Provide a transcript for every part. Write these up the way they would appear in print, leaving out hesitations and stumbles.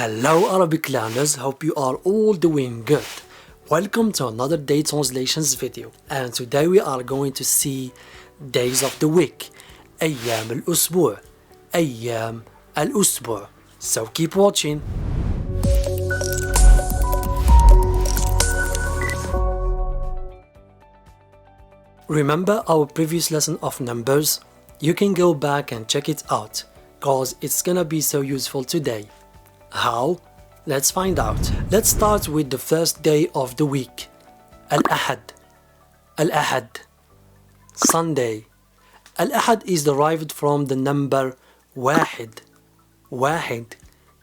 Hello Arabic learners, hope you are all doing good. Welcome to another day translations video, and today we are going to see days of the week, أيام الأسبوع, أيام الأسبوع. So keep watching. Remember our previous lesson of numbers? You can go back and check it out, cause it's gonna be so useful today. How? Let's find out. Let's start with the first day of the week. Al-Ahad. Al-Ahad. Sunday. Al-Ahad is derived from the number واحد. واحد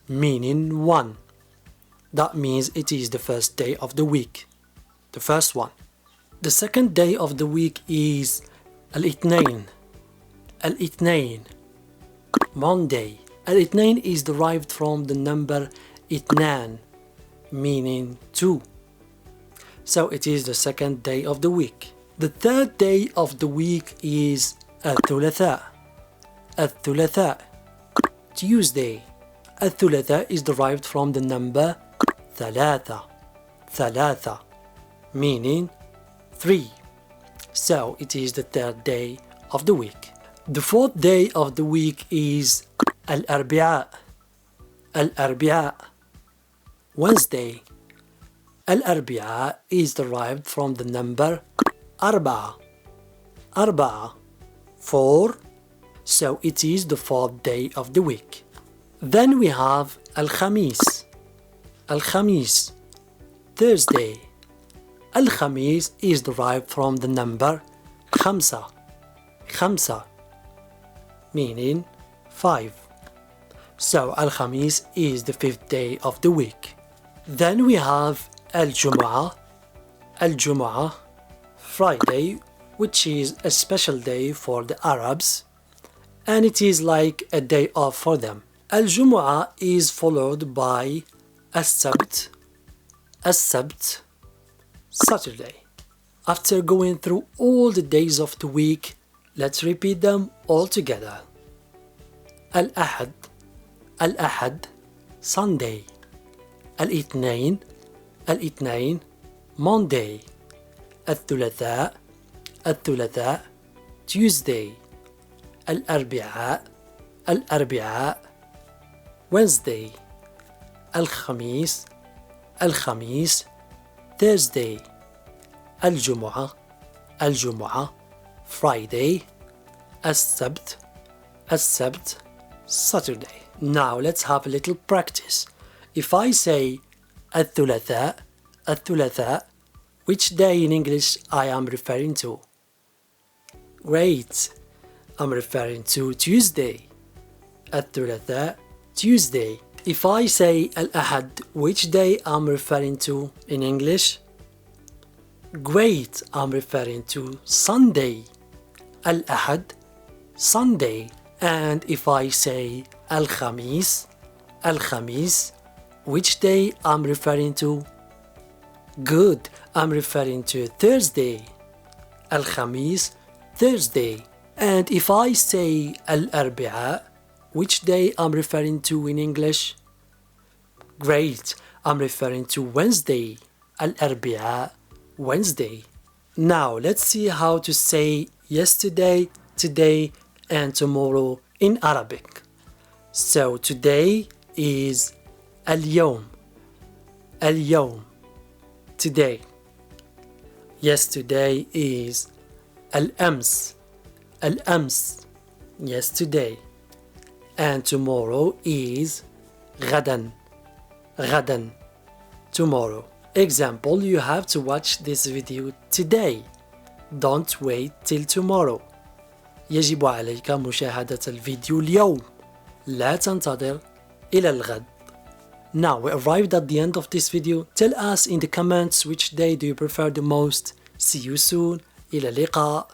meaning one. That means it is the first day of the week. The first one. The second day of the week is Al-Ithnain. Al-Ithnain. Monday. Al-Ithnain is derived from the number Ithnan, meaning two. So it is the second day of the week. The third day of the week is Al-Thulatha. Al-Thulatha. Tuesday. Al-Thulatha is derived from the number ثلاثة. ثلاثة, meaning three. So it is the third day of the week. The fourth day of the week is Al-Arbi'a. Al-Arbi'a. Wednesday. Al-Arbi'a is derived from the number Arba'a. Arba'a. Four. So it is the fourth day of the week. Then we have Al-Khamis. Al-Khamis. Thursday. Al-Khamis is derived from the number Khamsa. Khamsa, meaning five. So Al-Khamis is the fifth day of the week. Then we have Al-Jumu'ah. Al-Jumu'ah, Friday, which is a special day for the Arabs, and it is like a day off for them. Al-Jumu'ah is followed by As-Sabt. As-Sabt, Saturday. After going through all the days of the week, let's repeat them all together. Al-Ahad. Al-Ahad, Sunday. Al-Ithnain. Al-Ithnain, Monday. Al-Thulatha. Al-Thulatha, Tuesday. Al-Arbi'a. Al-Arbi'a, Wednesday. Al-Khamis. Al-Khamis, Thursday. Al-Jumu'ah. Al-Jumu'ah, Friday. As-Sabt. As-Sabt, Saturday. Now let's have a little practice. If I say Al-Thulatha, Al-Thulatha, which day in English I am referring to? Great. I'm referring to Tuesday. Al-Thulatha, Tuesday. If I say Al-Ahad, which day I'm referring to in English? Great. I'm referring to Sunday. Al-Ahad, Sunday. And if I say Al-Khamis, Al-Khamis, which day I'm referring to? Good, I'm referring to Thursday. Al-Khamis, Thursday. And if I say Al-Arbi'a, which day I'm referring to in English? Great, I'm referring to Wednesday. Al-Arbi'a, Wednesday. Now let's see how to say yesterday, today, and tomorrow in Arabic. So today is Al-Yawm. Al-Yawm, today. Yesterday is Al-Ams. Al-Ams, yesterday. And tomorrow is غدا. غدا, tomorrow. Example, you have to watch this video today. Don't wait till tomorrow. يجب عليك مشاهدة الفيديو اليوم. لا تنتظر إلى الغد. Now we arrived at the end of this video. Tell us in the comments which day do you prefer the most. See you soon. إلى اللقاء.